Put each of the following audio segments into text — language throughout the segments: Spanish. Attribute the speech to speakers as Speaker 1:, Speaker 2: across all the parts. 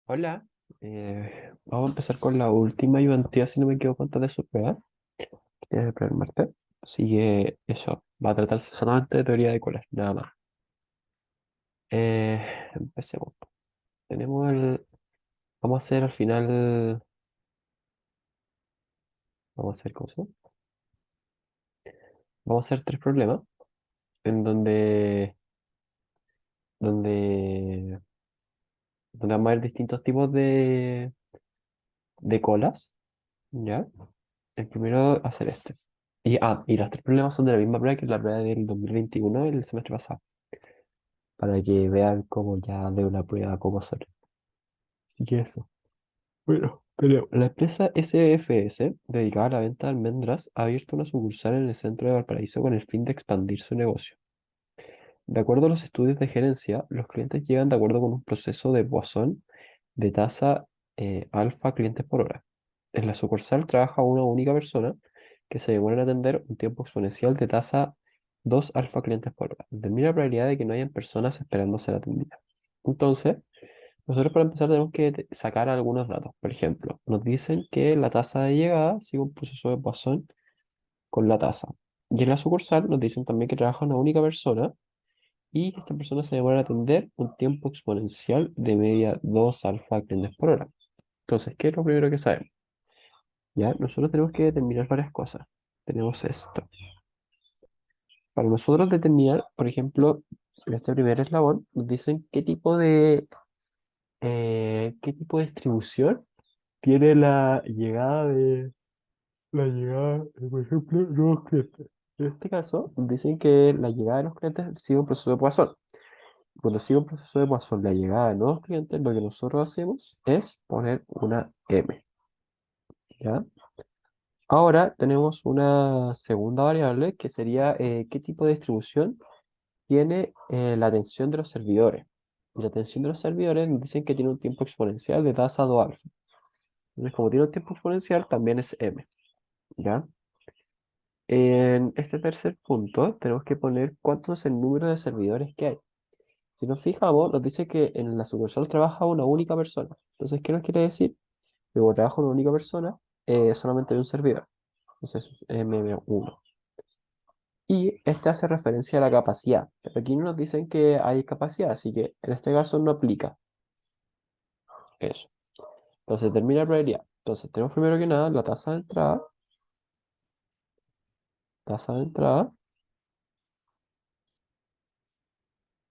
Speaker 1: Hola, vamos a empezar con la última ayudantía, si no me equivoco, antes de su prueba, que tiene el martes. Así que eso, va a tratarse solamente de teoría de colas, nada más. Empecemos. Tenemos el, vamos a hacer al final, vamos a hacer, ¿cómo se llama? Vamos a hacer tres problemas, en donde, donde vamos a ver distintos tipos de colas, ¿ya? El primero va a ser este. Y los tres problemas son de la misma prueba que la prueba del 2021, el semestre pasado, para que vean cómo ya de una prueba cómo son. Así que eso. Bueno, pero la empresa SFS, dedicada a la venta de almendras, ha abierto una sucursal en el centro de Valparaíso con el fin de expandir su negocio. De acuerdo a los estudios de gerencia, los clientes llegan de acuerdo con un proceso de Poisson de tasa alfa clientes por hora. En la sucursal trabaja una única persona que se demora en atender un tiempo exponencial de tasa 2 alfa clientes por hora. Determina la probabilidad de que no hayan personas esperando ser atendidas. Entonces, nosotros para empezar tenemos que sacar algunos datos. Por ejemplo, nos dicen que la tasa de llegada sigue un proceso de Poisson con la tasa. Y en la sucursal nos dicen también que trabaja una única persona y esta persona se demora en atender un tiempo exponencial de media 2 alfa clientes por hora. Entonces, ¿qué es lo primero que sabemos? Ya, nosotros tenemos que determinar varias cosas. Tenemos esto. Para nosotros determinar, por ejemplo, en este primer eslabón, nos dicen qué tipo de distribución tiene por ejemplo, nuevos clientes. En este caso, dicen que la llegada de los clientes sigue un proceso de Poisson. Cuando sigue un proceso de Poisson, la llegada de nuevos clientes, lo que nosotros hacemos es poner una M, ¿ya? Ahora tenemos una segunda variable que sería qué tipo de distribución tiene la atención de los servidores. Y la atención de los servidores nos dicen que tiene un tiempo exponencial de tasa 2 alfa. Entonces, como tiene un tiempo exponencial, también es M, ¿ya? En este tercer punto tenemos que poner cuánto es el número de servidores que hay. Si nos fijamos, nos dice que en la sucursal trabaja una única persona. Entonces, ¿qué nos quiere decir? Que como trabaja una única persona, solamente hay un servidor. Entonces, MM1. Y este hace referencia a la capacidad. Pero aquí no nos dicen que hay capacidad, así que en este caso no aplica eso. Entonces, termina la probabilidad. Entonces, tenemos primero que nada la tasa de entrada,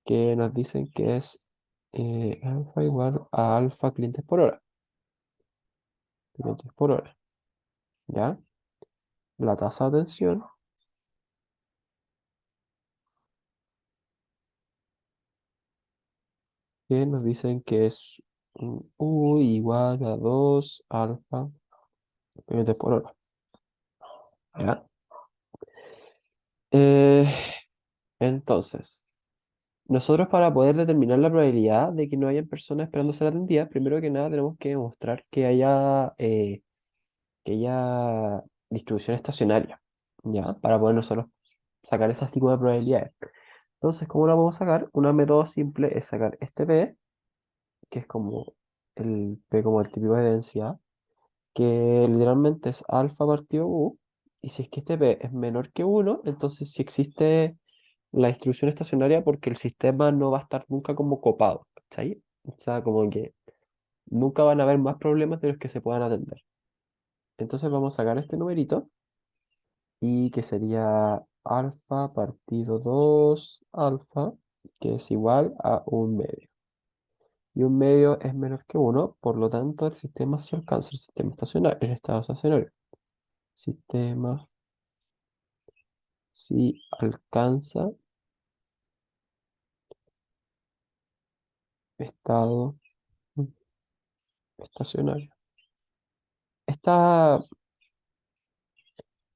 Speaker 1: que nos dicen que es alfa igual a alfa clientes por hora. Clientes por hora, ¿ya? La tasa de atención, que nos dicen que es un U igual a 2 alfa clientes por hora, ¿ya? Eh, entonces, nosotros para poder determinar la probabilidad de que no hayan personas esperando ser atendidas, primero que nada tenemos que demostrar que haya distribución estacionaria, ¿ya? Para poder nosotros sacar ese tipo de probabilidades. Entonces, ¿cómo la podemos sacar? Una método simple es sacar este P, que es como el P como el típico de densidad, que literalmente es alfa partido U, y si es que este P es menor que uno, entonces si existe la distribución estacionaria porque el sistema no va a estar nunca como copado, ¿cachai? O sea, como que nunca van a haber más problemas de los que se puedan atender. Entonces vamos a sacar este numerito y que sería alfa partido 2 alfa, que es igual a un medio. Y un medio es menor que uno, por lo tanto el sistema sí alcanza el sistema estacionario, el estado estacionario. Sistema sí alcanza estado estacionario. Esta,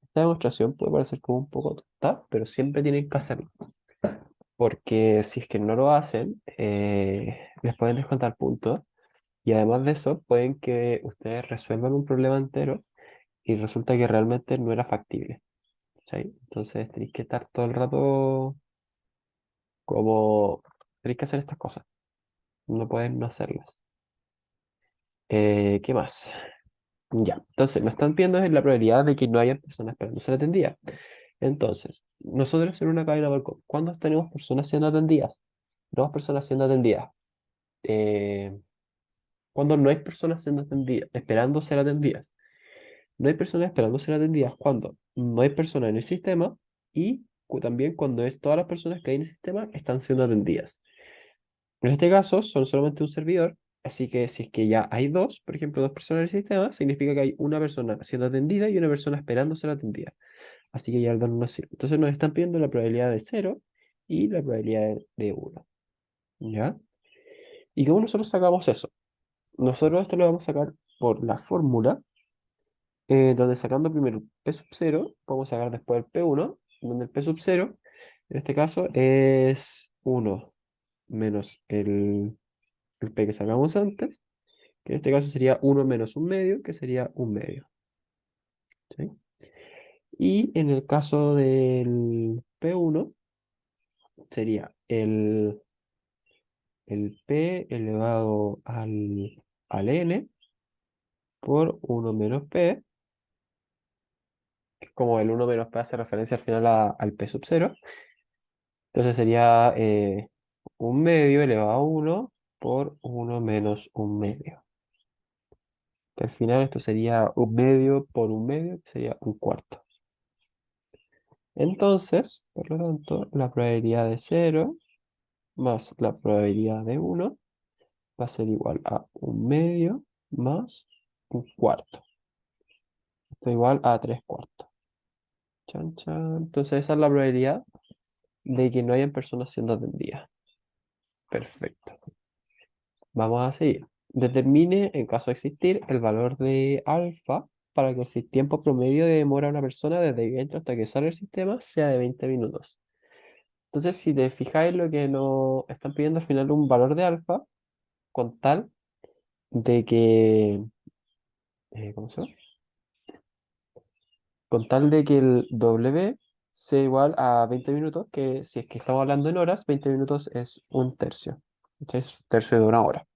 Speaker 1: esta demostración puede parecer como un poco tonta, pero siempre tienen que hacerlo. Porque si es que no lo hacen, les pueden descontar puntos. Y además de eso, pueden que ustedes resuelvan un problema entero y resulta que realmente no era factible. ¿Cachai? Entonces tenéis que estar todo el rato como... Tenéis que hacer estas cosas. No pueden no hacerlas. ¿Qué más? Ya, entonces, me están viendo es la probabilidad de que no haya personas esperando ser atendidas. Entonces, nosotros en una cadena de balcón, ¿cuándo tenemos personas siendo atendidas? Dos personas siendo atendidas. Eh, cuando no hay personas siendo atendidas, esperando ser atendidas. No hay personas esperando ser atendidas cuando no hay personas en el sistema y también cuando es todas las personas que hay en el sistema están siendo atendidas. En este caso son solamente un servidor, así que si es que ya hay dos, por ejemplo, dos personas en el sistema, significa que hay una persona siendo atendida y una persona esperando ser atendida. Así que ya el 2 no nos sirve. Entonces nos están pidiendo la probabilidad de cero y la probabilidad de 1. ¿Ya? ¿Y cómo nosotros sacamos eso? Nosotros esto lo vamos a sacar por la fórmula, donde sacando primero el P sub 0, podemos sacar después el P1, donde el P sub 0, en este caso, es 1 menos el P que sacamos antes, que en este caso sería 1 menos un medio, que sería un medio. ¿Sí? Y en el caso del P1, sería el P elevado al N por 1 menos P, que como el 1 menos P hace referencia al final al P sub 0. Entonces sería un medio elevado a 1 por 1 menos un medio. Que al final esto sería un medio por un medio, que sería un cuarto. Entonces, por lo tanto, la probabilidad de 0 más la probabilidad de 1 va a ser igual a un medio más un cuarto. Esto es igual a 3 cuartos. Chan, chan. Entonces esa es la probabilidad de que no hayan personas siendo atendidas. Perfecto. Vamos a seguir. Determine, en caso de existir, el valor de alfa para que el tiempo promedio de demora de una persona desde que entra hasta que sale del sistema sea de 20 minutos. Entonces, si te fijáis, lo que nos están pidiendo al final un valor de alfa con tal de que, ¿cómo se llama? Con tal de que el W sea igual a 20 minutos, que si es que estamos hablando en horas, 20 minutos es un tercio. ¿Cachai? Es un tercio de una hora.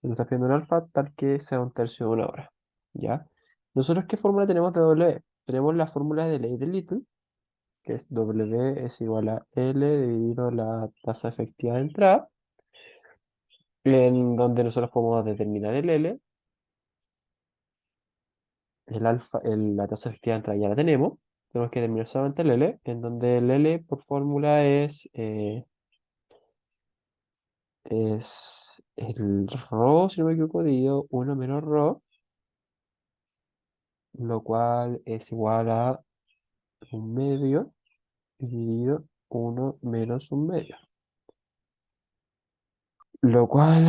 Speaker 1: Nos está pidiendo un alfa tal que sea un tercio de una hora. ¿Ya? ¿Nosotros qué fórmula tenemos de W? Tenemos la fórmula de ley de Little, que es W es igual a L dividido la tasa efectiva de entrada, en donde nosotros podemos determinar el L, el alfa, la tasa efectiva de entrada ya la tenemos. Tenemos que determinar solamente el L, en donde el L por fórmula es el ρ, si no me equivoco, dividido 1 menos ρ, lo cual es igual a un medio dividido 1 menos un medio, lo cual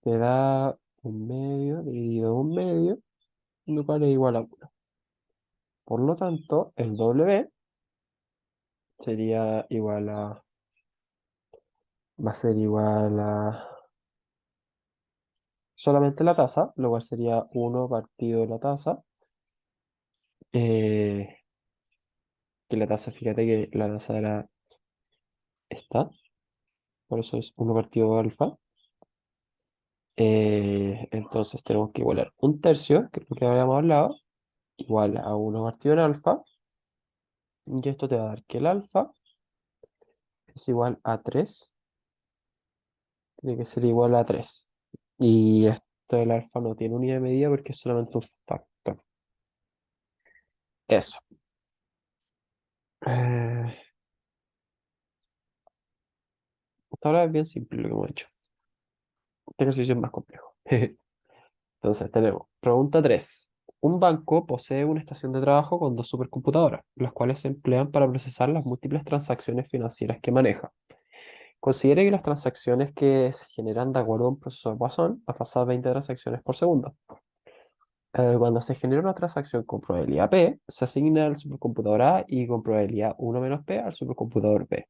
Speaker 1: te da un medio dividido un medio, lo cual es igual a 1. Por lo tanto, el W sería igual a, va a ser igual a solamente la tasa, lo cual sería 1 partido la tasa, eh, que la tasa, fíjate que la tasa era esta, por eso es 1 partido alfa. Entonces tenemos que igualar un tercio, que es lo que habíamos hablado, igual a 1 partido en alfa, y esto te va a dar que el alfa es igual a 3, tiene que ser igual a 3. Y esto del alfa no tiene unidad de medida porque es solamente un factor. Eso. Eh, Hasta ahora es bien simple lo que hemos hecho. Este ejercicio es más complejo. Entonces tenemos, pregunta 3. Un banco posee una estación de trabajo con dos supercomputadoras, las cuales se emplean para procesar las múltiples transacciones financieras que maneja. Considere que las transacciones que se generan de acuerdo a un proceso de Poisson, a tasa de 20 transacciones por segundo. Cuando se genera una transacción con probabilidad P, se asigna al supercomputador A y con probabilidad 1 menos P al supercomputador B.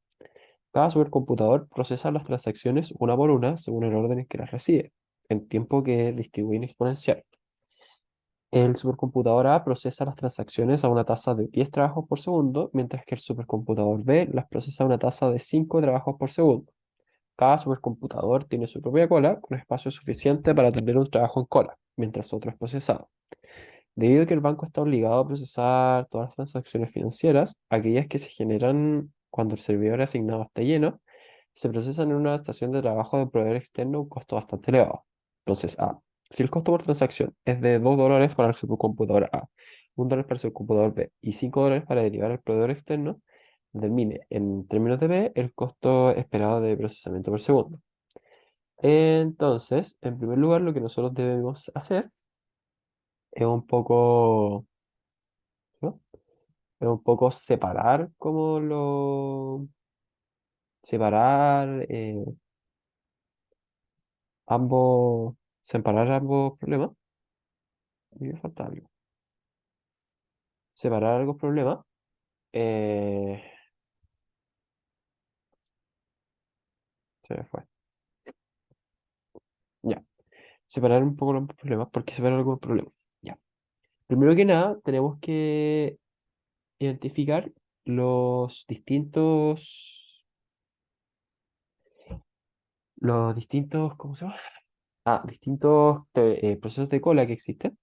Speaker 1: Cada supercomputador procesa las transacciones una por una según el orden en que las recibe, en tiempo que distribuye exponencial. El supercomputador A procesa las transacciones a una tasa de 10 trabajos por segundo, mientras que el supercomputador B las procesa a una tasa de 5 trabajos por segundo. Cada supercomputador tiene su propia cola con espacio suficiente para tener un trabajo en cola, mientras otro es procesado. Debido a que el banco está obligado a procesar todas las transacciones financieras, aquellas que se generan cuando el servidor asignado está lleno, se procesan en una estación de trabajo de proveedor externo a un costo bastante elevado. Entonces, A. Si el costo por transacción es de $2 para el supercomputador A, $1 para el supercomputador B y $5 para derivar al proveedor externo, determine en términos de B el costo esperado de procesamiento por segundo. Entonces, en primer lugar, lo que nosotros debemos hacer es un poco, ¿no? Es un poco separar como separar separar ambos problemas. Y me falta algo. Separar ambos problemas. eh, Se me fue. Ya. Separar un poco los problemas. ¿Por qué separar algunos problemas? Ya. Primero que nada, tenemos que identificar ¿cómo se llama? Distintos procesos de cola que existen.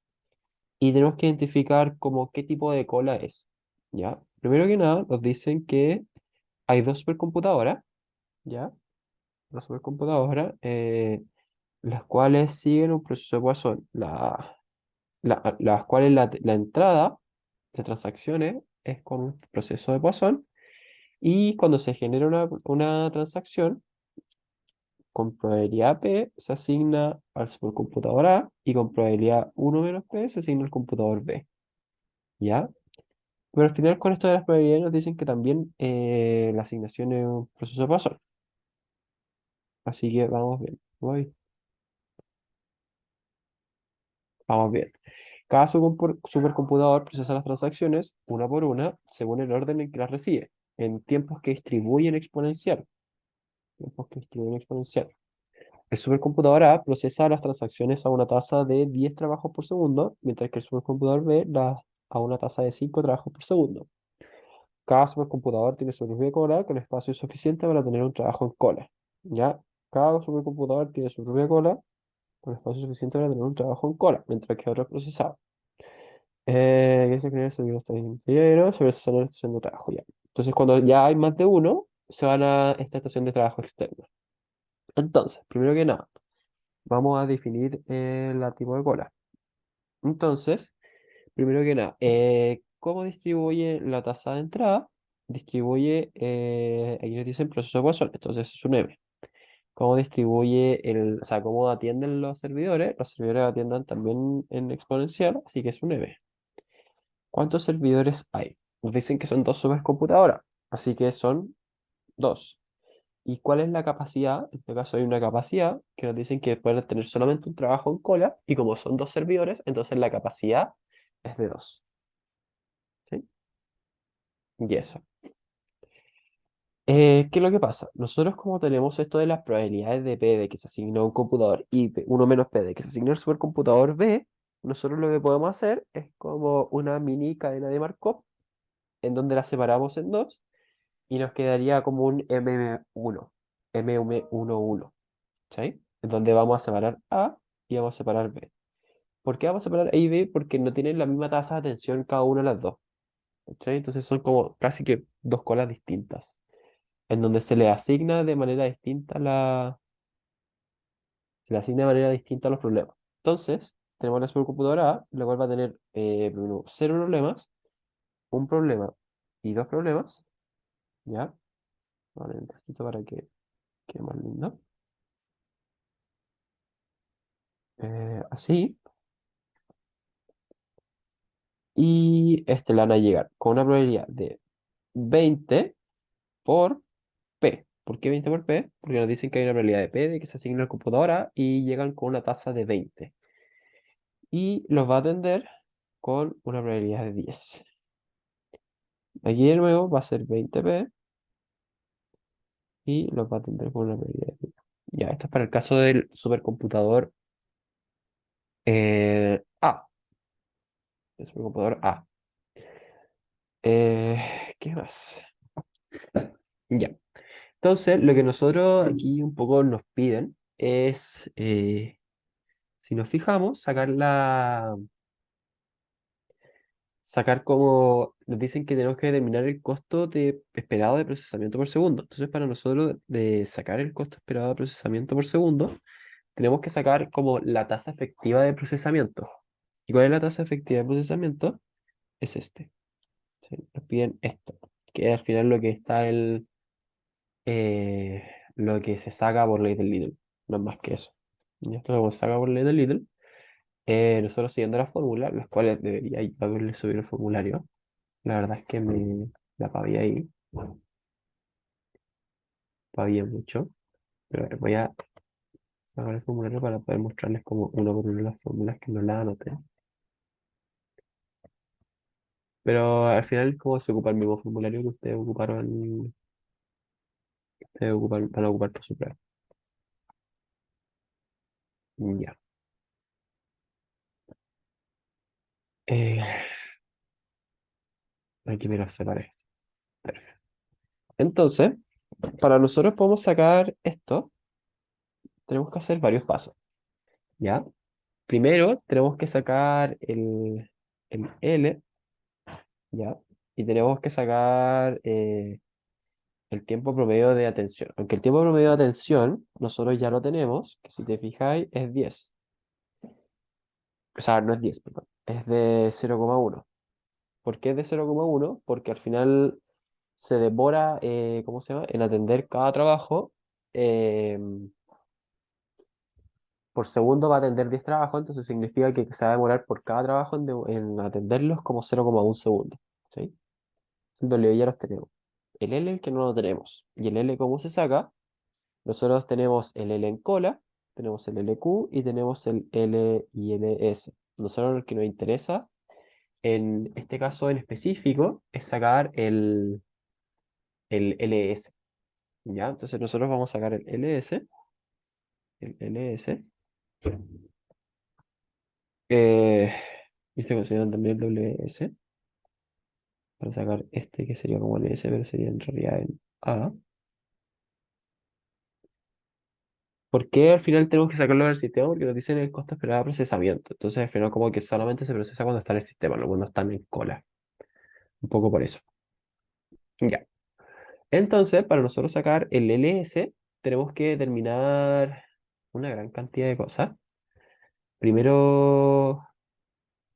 Speaker 1: Y tenemos que identificar como qué tipo de cola es. ¿Ya? Primero que nada, nos dicen que hay dos supercomputadoras, ¿ya? Dos supercomputadoras, las cuales siguen un proceso de Poisson. Las cuales la entrada de transacciones es con un proceso de Poisson. Y cuando se genera una transacción, con probabilidad P se asigna al supercomputador A y con probabilidad 1 - P se asigna al computador B. ¿Ya? Pero al final con esto de las probabilidades nos dicen que también la asignación es un proceso de Poisson. Así que vamos bien. Vamos bien. Cada supercomputador procesa las transacciones una por una según el orden en que las recibe, en tiempos que distribuyen exponencial. Tiempos que distribuyen exponencial. El supercomputador A procesa las transacciones a una tasa de 10 trabajos por segundo, mientras que el supercomputador B las a una tasa de 5 trabajos por segundo. Cada supercomputador tiene su propia cola con espacio suficiente para tener un trabajo en cola. ¿Ya? Cada supercomputador tiene su propia cola con espacio suficiente para tener un trabajo en cola, mientras que otro es procesado. Que se crea el servidor está lleno, sobre esa estación de trabajo ya. Entonces, cuando ya hay más de uno, se van a esta estación de trabajo externa. Entonces, primero que nada, vamos a definir la tipo de cola. Entonces, primero que nada, ¿cómo distribuye la tasa de entrada? Distribuye, aquí nos dicen proceso de Poisson, entonces es un M. ¿Cómo distribuye o sea, cómo atienden los servidores? Los servidores atienden también en exponencial, así que es un M. ¿Cuántos servidores hay? Nos dicen que son dos supercomputadoras, así que son dos. ¿Y cuál es la capacidad? En este caso hay una capacidad que nos dicen que pueden tener solamente un trabajo en cola, y como son dos servidores, entonces la capacidad es de dos. ¿Sí? Y eso. ¿Qué es lo que pasa? Nosotros como tenemos esto de las probabilidades de P de que se asigna a un computador y 1 menos P de que se asigna al supercomputador B, nosotros lo que podemos hacer es como una mini cadena de Markov en donde la separamos en dos y nos quedaría como un M11, ¿sí? En donde vamos a separar A y vamos a separar B. ¿Por qué vamos a separar A y B? Porque no tienen la misma tasa de atención cada una de las dos, ¿sí? Entonces son como casi que dos colas distintas, en donde se le asigna de manera distinta los problemas. Entonces, tenemos la supercomputadora A, la cual va a tener primero, cero problemas, un problema y dos problemas, ¿ya? Vale, un poquito para que quede más lindo. Así. Y este le van a llegar con una probabilidad de 20 por P. ¿Por qué 20 por P? Porque nos dicen que hay una probabilidad de P de que se asigne a la computadora y llegan con una tasa de 20. Y los va a atender con una probabilidad de 10. Aquí de nuevo va a ser 20P y los va a atender con una probabilidad de 10. Ya, esto es para el caso del supercomputador A. El supercomputador A. ¿Qué más? Ya. Entonces, lo que nosotros aquí un poco nos piden es, si nos fijamos, sacar como, nos dicen que tenemos que determinar el costo esperado de procesamiento por segundo. Entonces, para nosotros de sacar el costo esperado de procesamiento por segundo, tenemos que sacar como la tasa efectiva de procesamiento. ¿Y cuál es la tasa efectiva de procesamiento? Es este. ¿Sí? Nos piden esto, que es al final lo que está eh, lo que se saca por ley del Lidl. No es más que eso. Y esto lo que se saca por ley del Lidl. Nosotros siguiendo la fórmula, las cuales debería yo haberle subido el formulario. La verdad es que me la pagué ahí, pagué mucho. Pero a ver, voy a sacar el formulario para poder mostrarles como uno por uno las fórmulas que no las anoté. Pero al final, como se ocupa el mismo formulario que van a ocupar para su prueba. Ya. Eh, Aquí me las separé. Perfecto. Entonces, para nosotros podemos sacar esto, tenemos que hacer varios pasos. ¿Ya? Primero, tenemos que sacar el L, ¿ya? Y tenemos que sacar el tiempo promedio de atención. Aunque el tiempo promedio de atención, nosotros ya lo tenemos, que si te fijáis, es 10. O sea, no es 10, perdón. Es de 0,1. ¿Por qué es de 0,1? Porque al final se demora, ¿cómo se llama? En atender cada trabajo. eh, por segundo va a atender 10 trabajos, entonces significa que se va a demorar por cada trabajo en atenderlos como 0,1 segundo. ¿Sí? El W ya los tenemos. El L el que no lo tenemos. ¿Y el L cómo se saca? Nosotros tenemos el L en cola, tenemos el LQ y tenemos el L y LS. Nosotros lo que nos interesa, en este caso en específico, es sacar el LS. ¿Ya? Entonces nosotros vamos a sacar el LS, eh, y se consideran también el WS, para sacar este que sería como LS, pero sería en realidad en A. ¿Por qué al final tenemos que sacarlo del sistema? Porque nos dicen el costo esperado de procesamiento. Entonces al final como que solamente se procesa cuando está en el sistema, no cuando están en cola. Un poco por eso. Ya. Entonces, para nosotros sacar el LS, tenemos que determinar una gran cantidad de cosas. Primero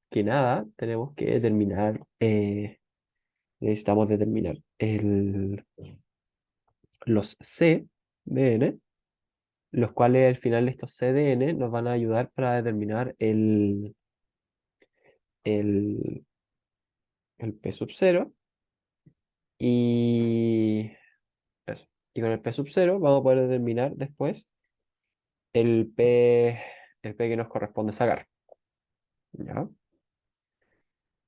Speaker 1: que nada, tenemos que necesitamos determinar los CDN, los cuales al final estos CDN nos van a ayudar para determinar el, el P sub 0 y eso. Y con el P sub 0 vamos a poder determinar después el P, el P que nos corresponde sacar, ¿ya?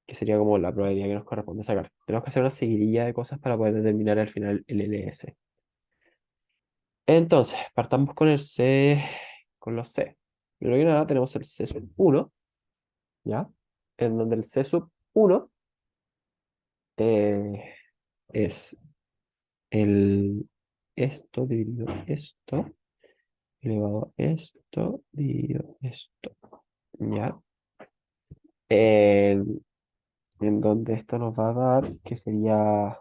Speaker 1: Que sería como la probabilidad que nos corresponde sacar. Tenemos que hacer una seguidilla de cosas para poder determinar al final el LS. Entonces, partamos con los C. Primero que nada tenemos el C sub 1, ¿ya? En donde el C sub 1 eh, es el esto dividido esto elevado a esto dividido esto, ¿ya? En, en donde esto nos va a dar que sería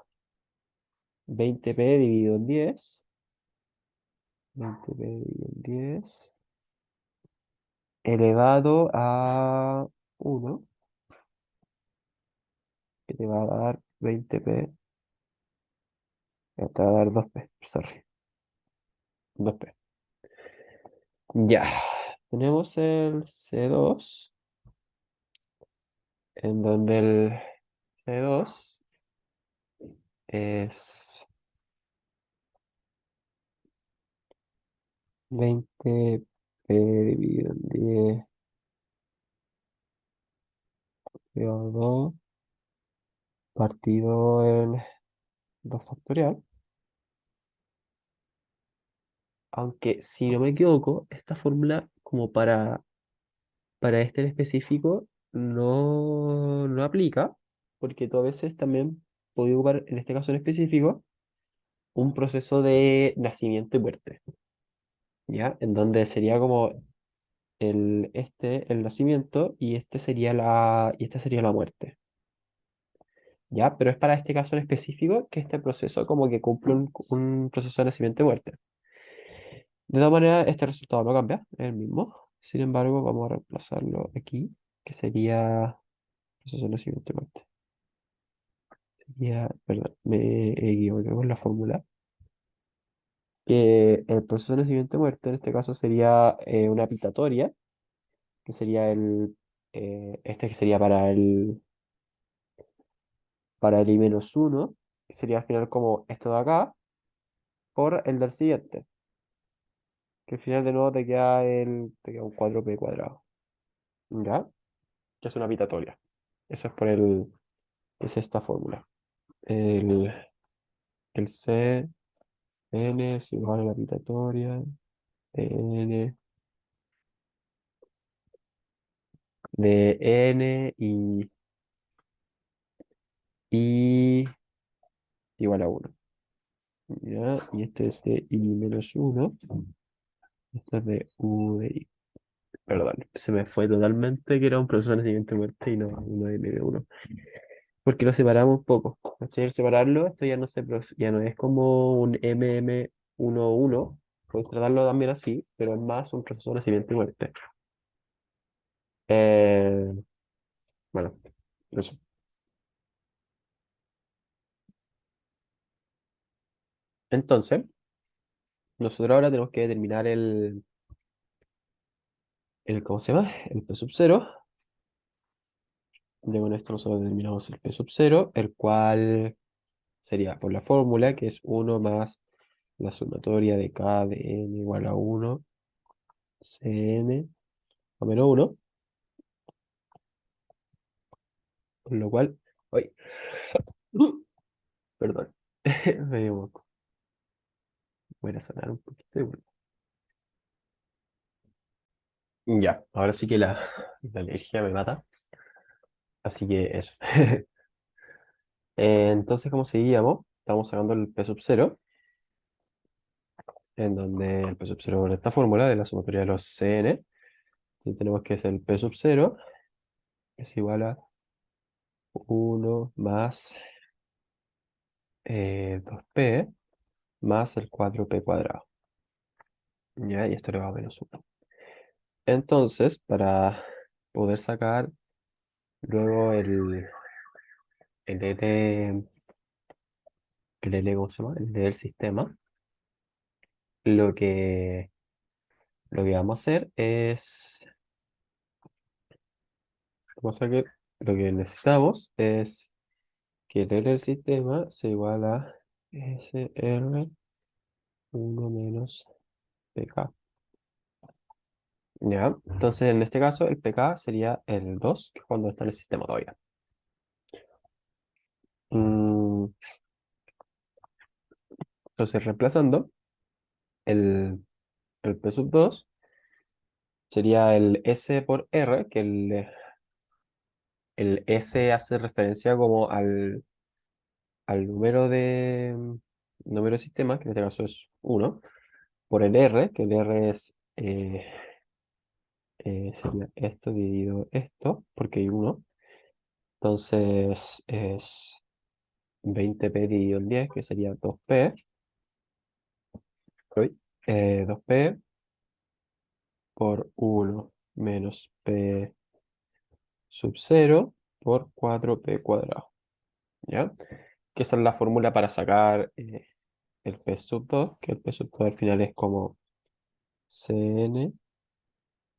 Speaker 1: 20p dividido en 10, 20p dividido en 10 elevado a 1, que te va a dar 20p, te va a dar 2p, sorry, 2p. Ya, tenemos el C2, en donde el C2 es 20p dividido en 10 elevado a 2 partido en 2 factorial. Aunque, si no me equivoco, esta fórmula, como para este en específico, no aplica, porque tú a veces también podías ocupar, en este caso en específico, un proceso de nacimiento y muerte, ¿ya? En donde sería como el nacimiento y esta sería la muerte, ¿ya? Pero es para este caso en específico que este proceso como que cumple un proceso de nacimiento y muerte. De todas maneras, este resultado no cambia, es el mismo. Sin embargo, vamos a reemplazarlo aquí, que sería proceso de nacimiento y muerte. Perdón, me equivoqué con la fórmula. Que el proceso de nacimiento y muerte en este caso sería una pitatoria, que sería este que sería para el i-1, que sería al final como esto de acá, por el del siguiente, que al final de nuevo te queda un 4p cuadrado, ¿ya? Que es una pitatoria. Eso es es esta fórmula. El, el C n es igual a la pitatoria de n de n y igual a uno. ¿Ya? Y este es de i-1. Esto es de u de i. Perdón, se me fue totalmente que era un proceso de nacimiento y muerte y no uno de medio uno. Porque lo separamos un poco. ¿Cachai? Al separarlo, esto ya no es como un MM11. Puedes tratarlo también así, pero es más un proceso de nacimiento y muerte. Eh, bueno, eso. Entonces, nosotros ahora tenemos que determinar ¿cómo se llama? El P sub 0. De con esto nosotros determinamos el P sub 0, el cual sería por la fórmula, que es uno más la sumatoria de K de n igual a 1 Cn a menos uno, con lo cual, ¡ay! Perdón, me dio moco. Voy a sonar un poquito. Ya, ahora sí que la alergia me mata, así que eso. Entonces, como seguíamos, estamos sacando el P sub 0, en donde el P sub 0 con esta fórmula de la sumatoria de los Cn. Entonces tenemos que es el P sub 0 es igual a uno más 2p más el 4p cuadrado. ¿Ya? Y esto le va a menos 1. Entonces, para poder sacar luego el L, ¿cómo se llama? El L del sistema, lo que, lo que vamos a hacer es, vamos a que lo que necesitamos es que el L del sistema se iguala a SR1 menos PK. ¿Ya? Entonces, en este caso, el PK sería el 2, que es cuando está en el sistema todavía. Mm, entonces, reemplazando, el, el P sub 2 sería el S por R, que el S hace referencia como al número de sistema, que en este caso es uno por el R, que el R es, sería esto dividido esto, porque hay uno. Entonces, es 20p dividido en 10, que sería 2p. Uy, 2p por uno menos p sub 0 por 4p cuadrado, ¿ya? Que esa es la fórmula para sacar el p sub 2, que el p sub 2 al final es como Cn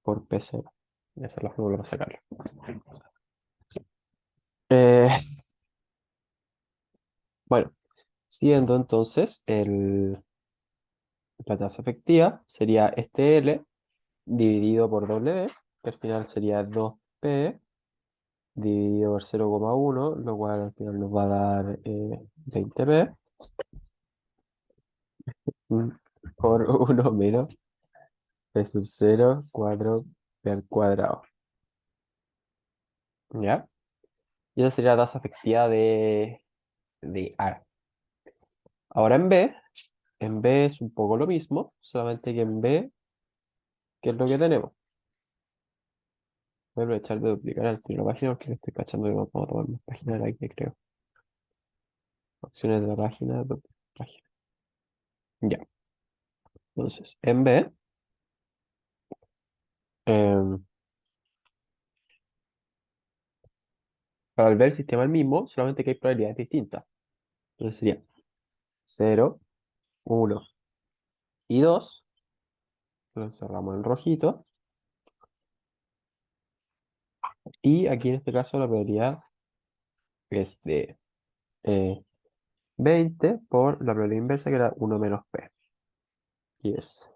Speaker 1: por p 0. Esa es la fórmula para sacarlo. Eh, bueno, siguiendo entonces, la tasa efectiva sería este L dividido por W, que al final sería 2p dividido por 0,1, lo cual al final nos va a dar 20p mm, por uno menos p sub 0, 4p al cuadrado. ¿Ya? Y esa sería la tasa efectiva de A. Ahora en B En B es un poco lo mismo, solamente que en B, ¿qué es lo que tenemos? Voy a aprovechar de duplicar el tiro la página porque le estoy cachando que no puedo tomar más páginas de aquí, creo. Opciones de la página, página. Ya. Entonces, en B, em, para ver el sistema es el mismo, solamente que hay probabilidades distintas. Entonces sería 0, 1 y 2. Lo encerramos en rojito. Y aquí en este caso la probabilidad es de eh, 20 por la probabilidad inversa que era 1 menos p. Y es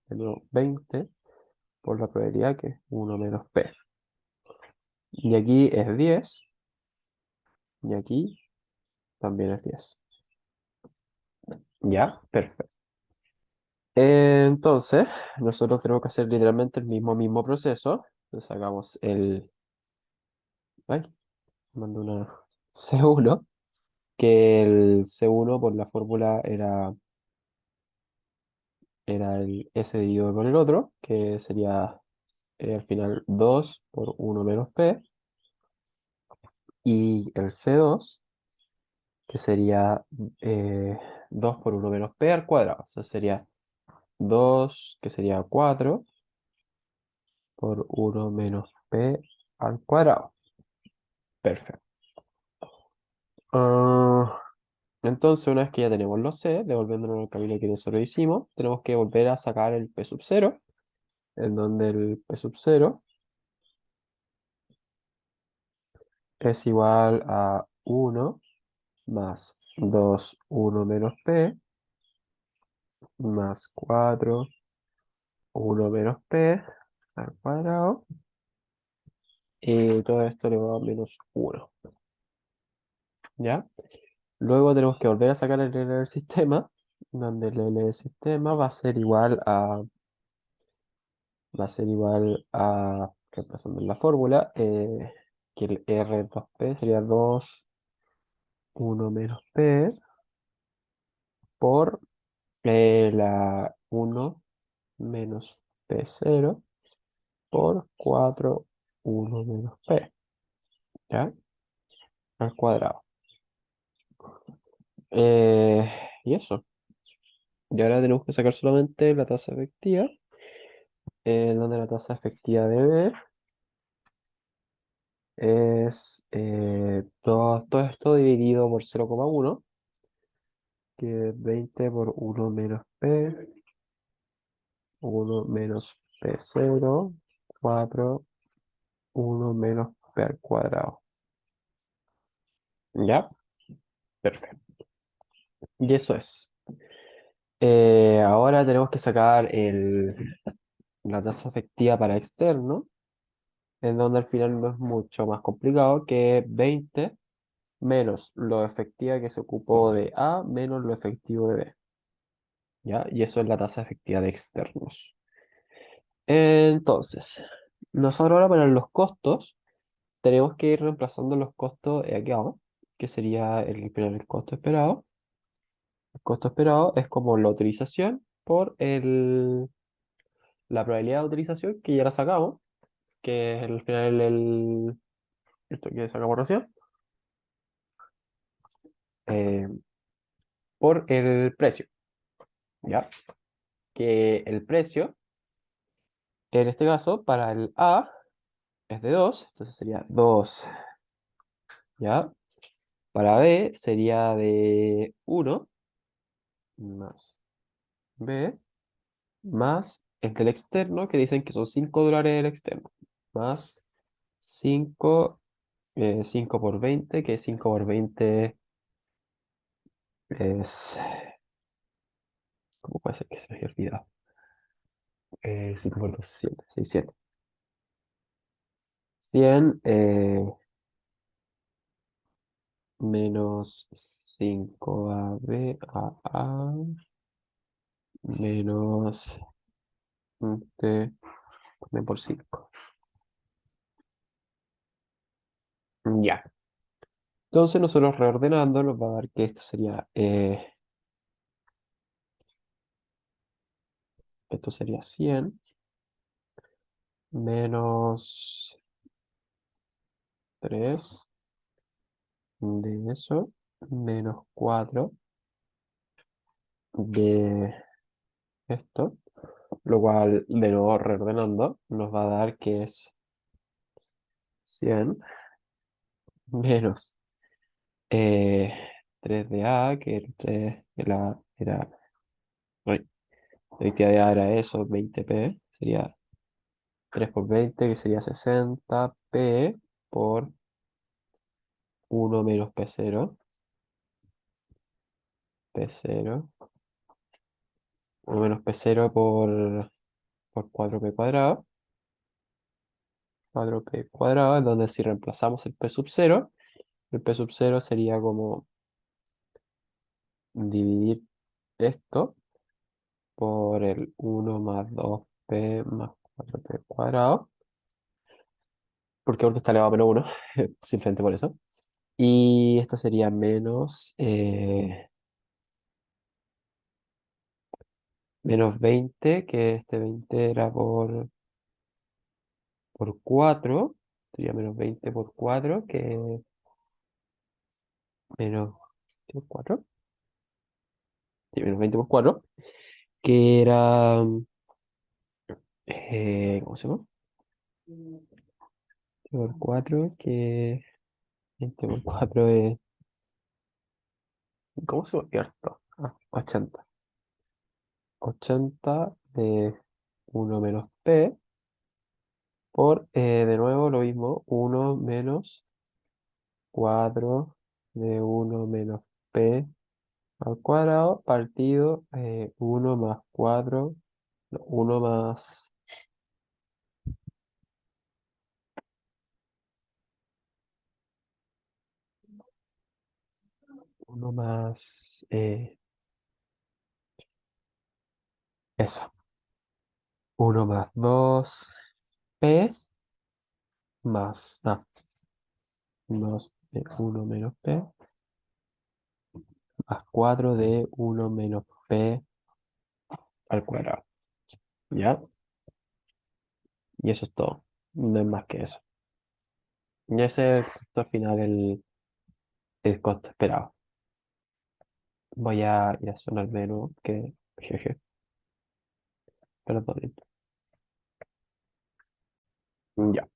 Speaker 1: de nuevo 20 por la probabilidad que es 1 menos p. Y aquí es 10. Y aquí también es 10. Ya, perfecto. Entonces, nosotros tenemos que hacer literalmente el mismo proceso. Entonces sacamos el... Ay, mando una C1, que el C1 por la fórmula era el S dividido por el otro, que sería al final 2 por 1 menos P, y el C2, que sería 2 por 1 menos P al cuadrado. Eso sería 2, que sería 4 por 1 menos P al cuadrado. Perfecto. Ah, entonces, una vez que ya tenemos los C, devolviéndonos al camino que nosotros hicimos, tenemos que volver a sacar el P sub 0, en donde el P sub 0 es igual a 1 más 2, 1 menos P, más 4, 1 menos P al cuadrado, y todo esto le va a menos 1, ¿ya? Luego tenemos que volver a sacar el L del sistema, donde el L del sistema va a ser igual a, reemplazando en la fórmula, que el R2P sería 2, 1 menos P por la 1 menos P0 por 4, 1 menos P, ¿ya? Al cuadrado. Eh, y eso. Y ahora tenemos que sacar solamente la tasa efectiva, donde la tasa efectiva de B es todo esto dividido por 0,1, que es 20 por 1 menos P, 1 menos P0, 4, 1 menos P al cuadrado. ¿Ya? Perfecto. Y eso es. Ahora tenemos que sacar la tasa efectiva para externo, en donde al final no es mucho más complicado que 20 menos lo efectiva que se ocupó de A menos lo efectivo de B. ¿Ya? Y eso es la tasa efectiva de externos. Entonces, nosotros ahora para los costos tenemos que ir reemplazando los costos aquí abajo, que sería el costo esperado. El costo esperado es como la utilización por la probabilidad de utilización, que ya la sacamos, que es al final esto que sacamos recién, eh, por el precio, ¿ya? Que el precio, en este caso, para el A es de 2, entonces sería 2, ¿ya? Para B sería de 1 más B más el del externo, que dicen que son $5 el externo, más 5, 5 por 20, que 5 por 20 es... ¿Cómo puede ser que se me haya olvidado? 5 por 2, 100, 600. 100 menos 5AB a A menos T también por 5. Ya. Entonces nosotros reordenando nos va a dar que esto sería Esto sería 100 menos 3 de eso, menos 4 de esto, lo cual, de nuevo reordenando, nos va a dar que es 100 menos 3 de A, que el 3 uy, la actividad de A era eso, 20p, sería 3 por 20, que sería 60p por 1 menos P0, P0, 1 menos P0 por 4p cuadrado, 4p cuadrado, en donde si reemplazamos el P sub 0, el P sub 0 sería como dividir esto por el 1 más 2p más 4p cuadrado, porque está elevado a menos 1, simplemente por eso. Y esto sería menos 20, que este 20 era por 4, sería menos 20 por 4, que menos, ¿por 4? Sí, menos 20 por 4, que era, ¿cómo se llama? Por 4, que 20 por 4 es, ¿cómo se llama? Cierto. 80. 80 de 1 menos p por, de nuevo, lo mismo, 1 menos 4 de 1 menos p al cuadrado partido 1 más 4, no, 1 más, 1 más, eso, 1 más 2p más, 2 de 1 menos p más 4 de 1 menos p al cuadrado, ¿ya? Y eso es todo, no es más que eso. Y ese es al final el costo esperado. Voy a ir a hacer al menú que, jeje, perdón. Ya.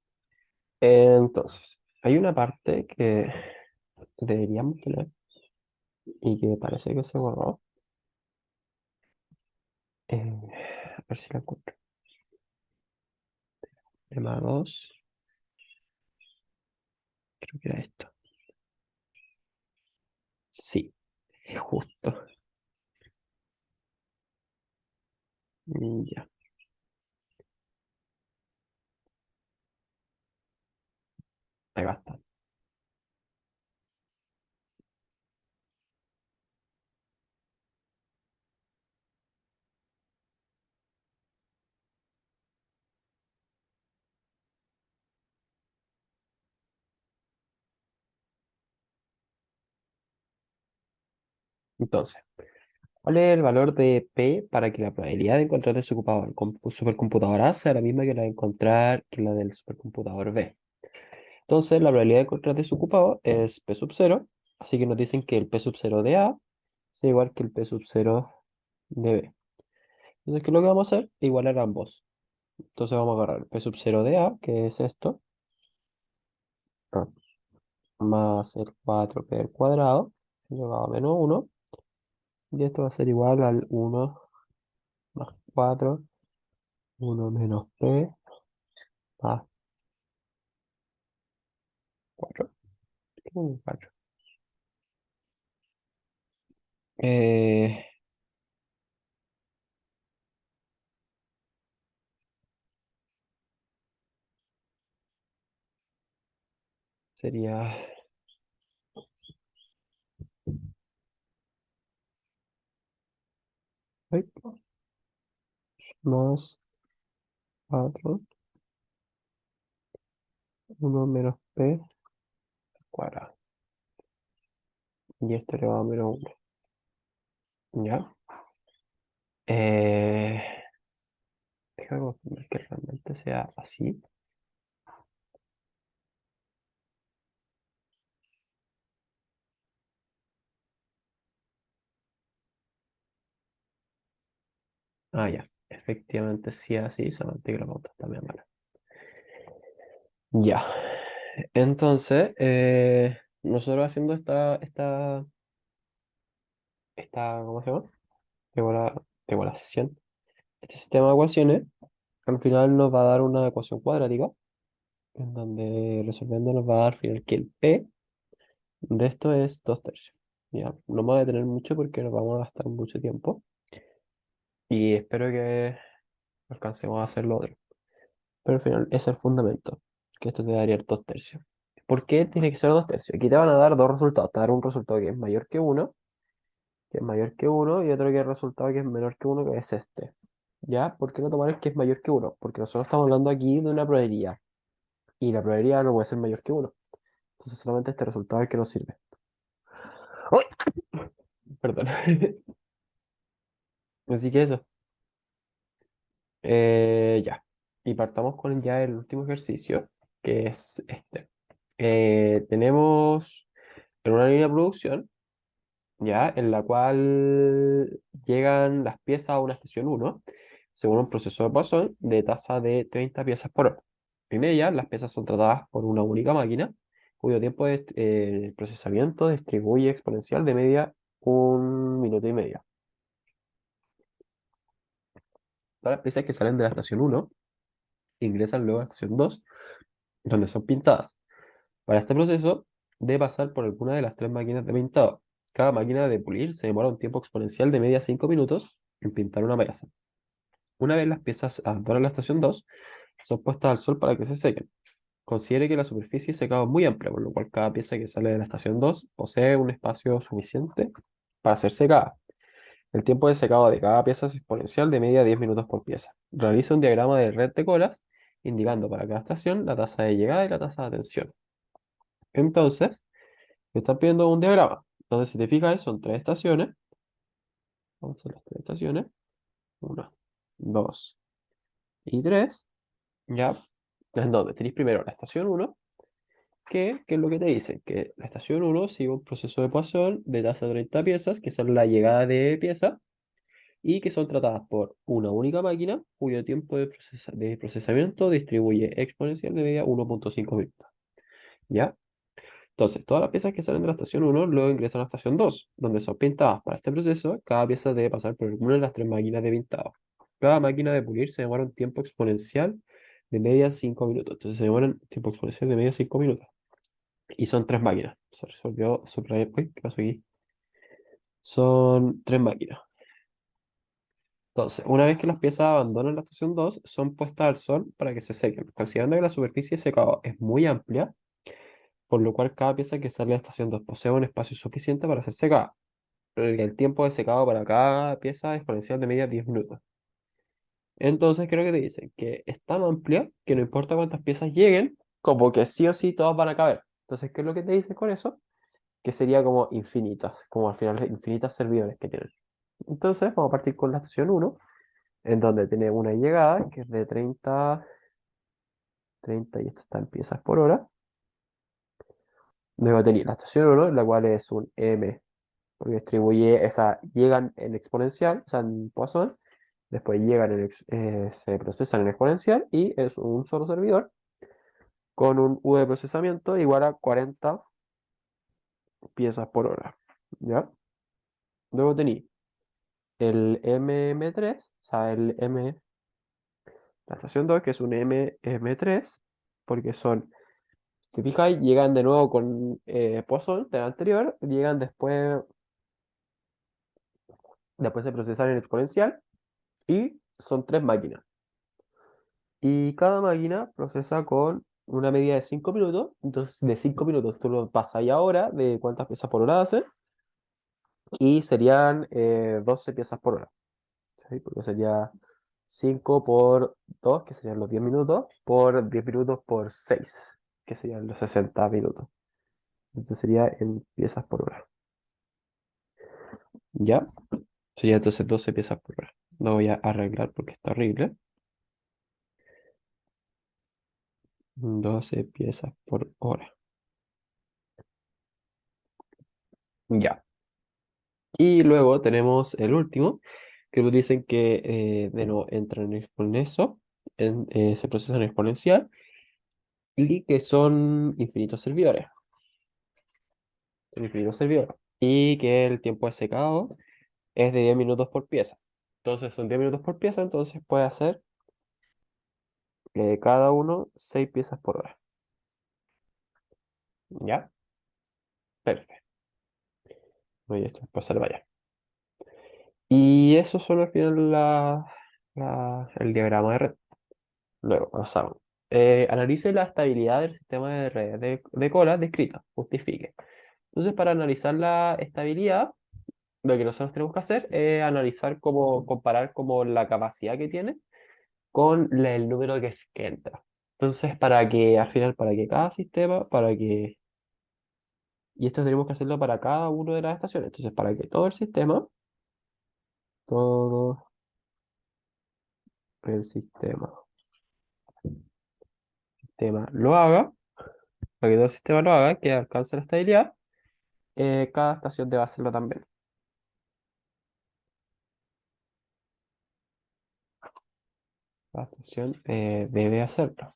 Speaker 1: Entonces, hay una parte que deberíamos tener y que parece que se borró. A ver si la encuentro. Tema 2, creo que era esto. Sí, es justo. Ya, ahí va a estar. Entonces, ¿cuál es el valor de P para que la probabilidad de encontrar desocupado el supercomputador A sea la misma que la de encontrar que la del supercomputador B? Entonces, la probabilidad de encontrar desocupado es P sub 0, así que nos dicen que el P sub 0 de A es igual que el P sub 0 de B. Entonces, ¿qué es lo que vamos a hacer? Igualar a ambos. Entonces vamos a agarrar el P sub 0 de A, que es esto, ah, más el 4p al cuadrado, elevado a menos 1, y esto va a ser igual al 1 más 4, 1 menos p más 4. 4. Eh, sería ay, más 4, 1 menos p al cuadrado, y esto elevado a menos 1. ¿Ya? Eh, Déjame confirmar que realmente sea así. Ah, ya. Efectivamente sí es así, solamente que la pauta está bien mala. Ya. Entonces, nosotros haciendo ¿cómo se llama? Regulación. Este sistema de ecuaciones, al final nos va a dar una ecuación cuadrática, en donde resolviendo nos va a dar al final que el P de esto es 2 tercios. Ya, no me voy a detener mucho porque nos vamos a gastar mucho tiempo y espero que alcancemos a hacer lo otro. Pero al final es el fundamento, que esto te daría el 2 tercios. ¿Por qué tiene que ser 2 tercios? Aquí te van a dar dos resultados. Te va a dar un resultado que es mayor que es mayor que uno, y otro que es el resultado que es menor que uno, que es este. ¿Ya? ¿Por qué no tomar el que es mayor que uno? Porque nosotros estamos hablando aquí de una probabilidad, y la probabilidad no puede ser mayor que uno. Entonces solamente este resultado es el que nos sirve. ¡Uy! Perdón. Así que eso. Ya. Y partamos con ya el último ejercicio, que es este. Tenemos en una línea de producción, ya, en la cual llegan las piezas a una estación uno según un proceso de Poisson de tasa de 30 piezas por hora. En ella, las piezas son tratadas por una única máquina, cuyo tiempo de procesamiento distribuye exponencial de media 1 minuto y medio. Todas las piezas que salen de la estación uno ingresan luego a la estación 2 donde son pintadas. Para este proceso, debe pasar por alguna de las tres máquinas de pintado. Cada máquina de pulir se demora un tiempo exponencial de media 5 minutos en pintar una pieza. Una vez las piezas abandonan la estación 2, son puestas al sol para que se sequen. Considere que la superficie de secado es muy amplia, por lo cual cada pieza que sale de la estación 2 posee un espacio suficiente para ser secada. El tiempo de secado de cada pieza es exponencial de media 10 minutos por pieza. Realiza un diagrama de red de colas, indicando para cada estación la tasa de llegada y la tasa de atención. Entonces, me están pidiendo un diagrama, donde si te fijas son tres estaciones. Vamos a hacer las tres estaciones. Una, dos y tres. Ya, en donde tenéis primero la estación uno, que es lo que te dice, que la estación uno sigue un proceso de Poisson de tasa de 30 piezas, que son la llegada de piezas, y que son tratadas por una única máquina, cuyo tiempo de procesamiento distribuye exponencial de media 1,5 minutos. ¿Ya? Entonces, todas las piezas que salen de la estación uno luego ingresan a la estación 2 donde son pintadas. Para este proceso, cada pieza debe pasar por alguna de las tres máquinas de pintado. Cada máquina de pulir se demora un tiempo exponencial de media 5 minutos. Entonces, se demora un tiempo exponencial de media 5 minutos. Y son tres máquinas. Se resolvió subrayar. Uy, ¿qué pasó aquí? Son tres máquinas. Entonces, una vez que las piezas abandonan la estación 2 son puestas al sol para que se sequen. Considerando que la superficie de secado es muy amplia, por lo cual cada pieza que sale de la estación 2 posee un espacio suficiente para ser secada. El tiempo de secado para cada pieza es exponencial de media 10 minutos. Entonces creo que te dicen que es tan amplia que no importa cuántas piezas lleguen, como que sí o sí todas van a caber. Entonces, ¿qué es lo que te dicen con eso? Que sería como infinitas, como al final infinitas servidores que tienen. Entonces vamos a partir con la estación uno, en donde tiene una llegada que es de 30 y esto está en piezas por hora. Luego tenía la estación uno, la cual es un M, porque distribuye, esa, llegan en exponencial, o sea, en Poisson. Después llegan se procesan en exponencial y es un solo servidor con un U de procesamiento igual a 40 piezas por hora. ¿Ya? Luego tenéis el MM3, o sea, la estación 2, que es un MM3, porque son, si fijáis, llegan de nuevo con Poisson del anterior, llegan después se procesan en exponencial y son tres máquinas. Y cada máquina procesa con una medida de 5 minutos. Entonces, de 5 minutos tú lo pasas ahora de cuántas piezas por hora hacen. Y serían 12 piezas por hora. ¿Sí? Porque sería 5 por 2 que serían los 10 minutos, por 10 minutos por 6 que serían los 60 minutos. Entonces sería en piezas por hora. ¿Ya? Sería entonces 12 piezas por hora. Lo voy a arreglar porque está horrible. 12 piezas por hora. Ya. Y luego tenemos el último, que nos dicen que de nuevo entran en eso, se procesan en exponencial y que son infinitos servidores. Son infinitos servidores. Y que el tiempo de secado es de 10 minutos por pieza. Entonces son 10 minutos por pieza, entonces puede hacer cada uno 6 piezas por hora. ¿Ya? Perfecto. Voy a pasar vaya. Y eso son al final el diagrama de red. Luego pasamos. Analice la estabilidad del sistema de redes de colas descrita. Justifique. Entonces, para analizar la estabilidad, lo que nosotros tenemos que hacer es analizar cómo comparar como la capacidad que tiene con el número que entra. Entonces, para que al final, para que cada sistema, y esto tenemos que hacerlo para cada una de las estaciones. Entonces, para que todo el sistema lo haga, para que todo el sistema lo haga, que alcance la estabilidad, cada estación debe hacerlo también. Cada estación debe hacerlo.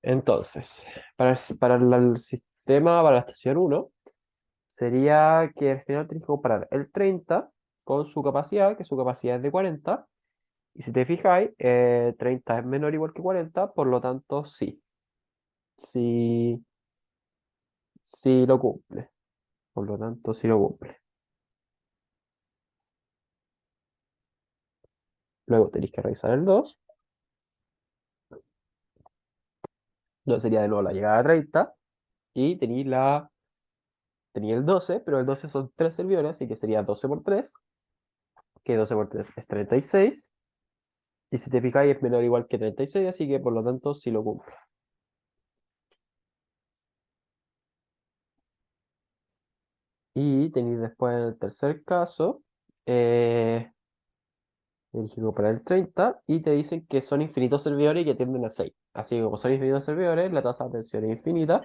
Speaker 1: Entonces, el sistema, para la estación uno sería que al final tienes que comparar el 30 con su capacidad, que su capacidad es de 40. Y si te fijáis, 30 es menor o igual que 40, por lo tanto sí, sí, sí lo cumple. Por lo tanto, sí lo cumple. Luego tenéis que revisar el 2. No sería de nuevo la llegada a 30. Y tenéis el 12, pero el 12 son 3 servidores, así que sería 12 por 3, que 12 por 3 es 36. Y si te fijáis, es menor o igual que 36, así que por lo tanto sí lo cumple. Y tenéis después el tercer caso, elegido para el 30, y te dicen que son infinitos servidores y que tienden a 6. Así que como son infinitos servidores, la tasa de atención es infinita,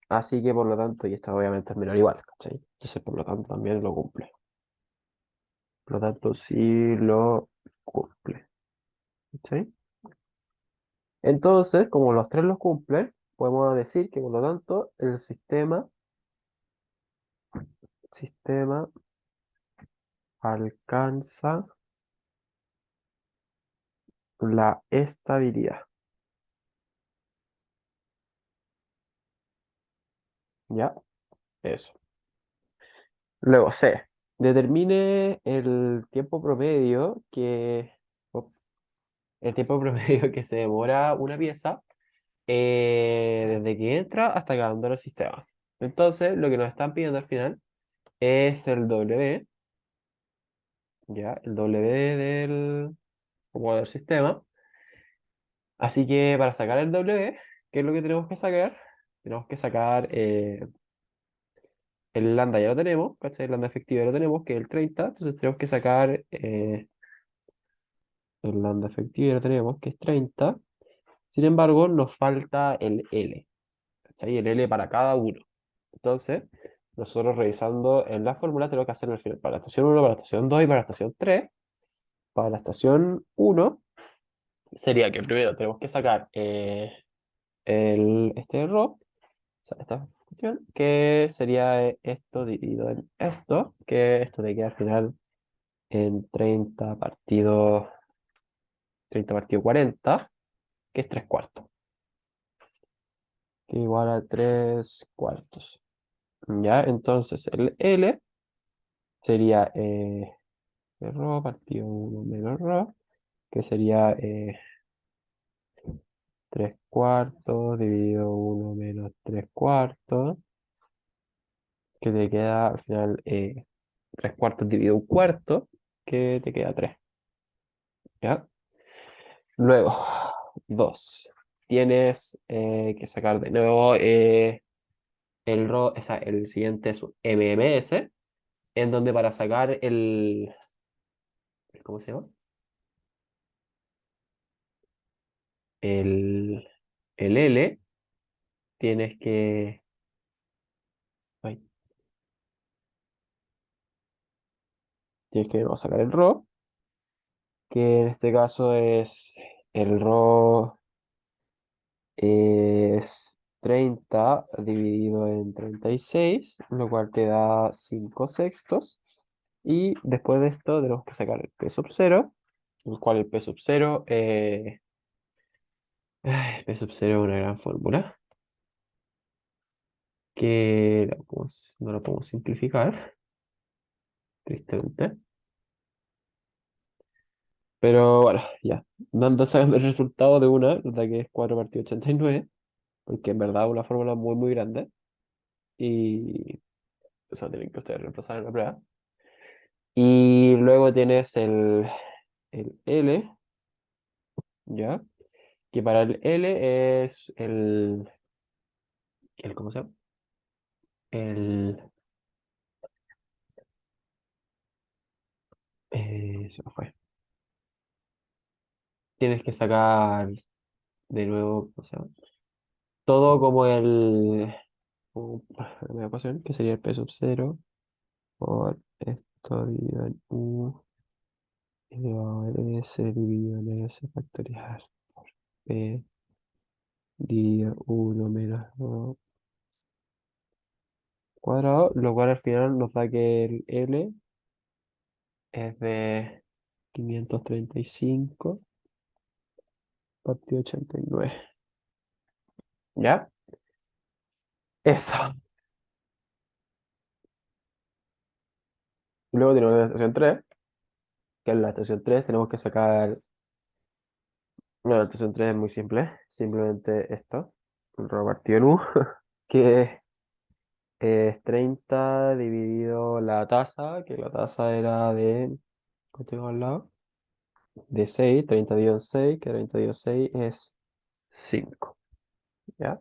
Speaker 1: así que por lo tanto, y esto obviamente es menor o igual, ¿cachai? Entonces por lo tanto también lo cumple. Por lo tanto sí lo cumple, ¿cachai? Entonces, como los tres los cumplen, podemos decir que por lo tanto el sistema alcanza la estabilidad. ¿Ya? Eso. Luego C. Determine o- el tiempo promedio que se demora una pieza desde que entra hasta que abandona el sistema. Entonces, lo que nos están pidiendo al final es el W, ¿ya? El W como del sistema. Así que para sacar el W, ¿qué es lo que tenemos que sacar? Tenemos que sacar el lambda, ya lo tenemos, ¿cachai? El lambda efectivo ya lo tenemos, que es el 30. Entonces tenemos que sacar el lambda efectivo ya lo tenemos, que es 30. Sin embargo, nos falta el L, ¿cachai? El L para cada uno. Entonces, nosotros revisando en la fórmula tenemos que hacer al final para la estación uno, para la estación 2 y para la estación 3. Para la estación uno sería que primero tenemos que sacar este error, esta cuestión, que sería esto dividido en esto, que esto te queda al final en 30 partido 40, que es 3 cuartos, que igual a 3 cuartos. ¿Ya? Entonces el L sería rho partido 1 menos rho, que sería 3 cuartos dividido 1 menos 3 cuartos, que te queda al final 3 cuartos dividido un cuarto, que te queda 3. ¿Ya? Luego, 2. Tienes que sacar de nuevo el siguiente es un MMS, en donde para sacar ¿cómo se llama? El, el L tienes que, ay, tienes que vamos a sacar el RO, que en este caso es el RO es 30 dividido en 36, lo cual te da 5 sextos. Y después de esto tenemos que sacar el P sub 0, el cual el P sub 0, P sub 0 es una gran fórmula que no la podemos simplificar, tristemente. Pero bueno, ya. Dando sacando el resultado de una, la que es 4 partido 89, porque en verdad es una fórmula muy, muy grande. Y eso tienen que ustedes reemplazar en la prueba. Y luego tienes el L, ¿ya? Que para el L es ¿cómo se llama? El, se me fue. Tienes que sacar de nuevo, o sea, todo como la ecuación, que sería el P sub 0 por esto dividido en U elevado a S dividido en S factorial por P dividido 1 menos 2 cuadrado, lo cual al final nos da que el L es de 535 partido 89. ¿Ya? Eso. Y luego tenemos la estación 3, que en la estación 3 tenemos que sacar. No, la estación 3 es muy simple. Simplemente esto. Un rho partido en U, que es 30 dividido la tasa, que la tasa era de. ¿Cuánto tengo al lado? De 6, 30 dividido en 6, que 30 dividido en 6 es 5. ¿Ya?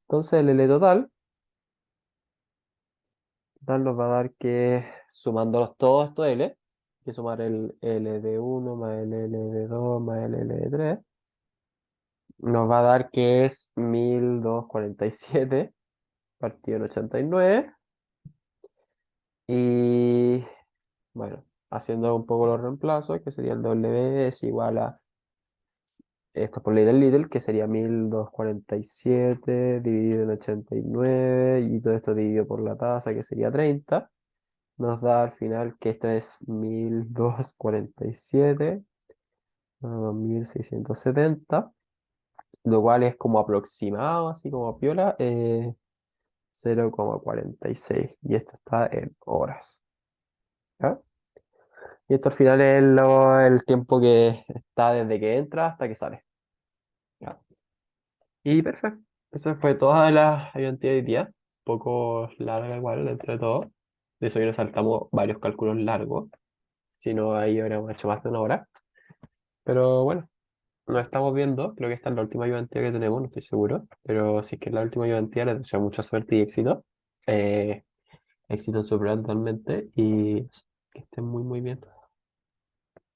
Speaker 1: Entonces el L total nos va a dar que, sumándolos todos estos L, que sumar el L de 1 más el L de 2 más el L de 3, nos va a dar que es 1247 partido en 89. Y bueno, haciendo un poco los reemplazos, que sería el W es igual a esto por ley del Lidl, que sería 1247 dividido en 89 y todo esto dividido por la tasa, que sería 30. Nos da al final que esto es 1247, 1670, lo cual es como aproximado, así como a piola, 0,46. Y esto está en horas. ¿Ya? Y esto al final es el tiempo que está desde que entra hasta que sale. ¿Ya? Y perfecto. Esa fue toda la identidad de hoy día. Un poco larga igual dentro de todo. De eso ya nos saltamos varios cálculos largos. Si no, ahí habríamos hecho más de una hora. Pero bueno, nos estamos viendo. Creo que esta es la última ayudantía que tenemos, no estoy seguro. Pero si es que es la última ayudantía, les deseo mucha suerte y éxito. Éxito en su prueba totalmente. Y que estén muy, muy bien.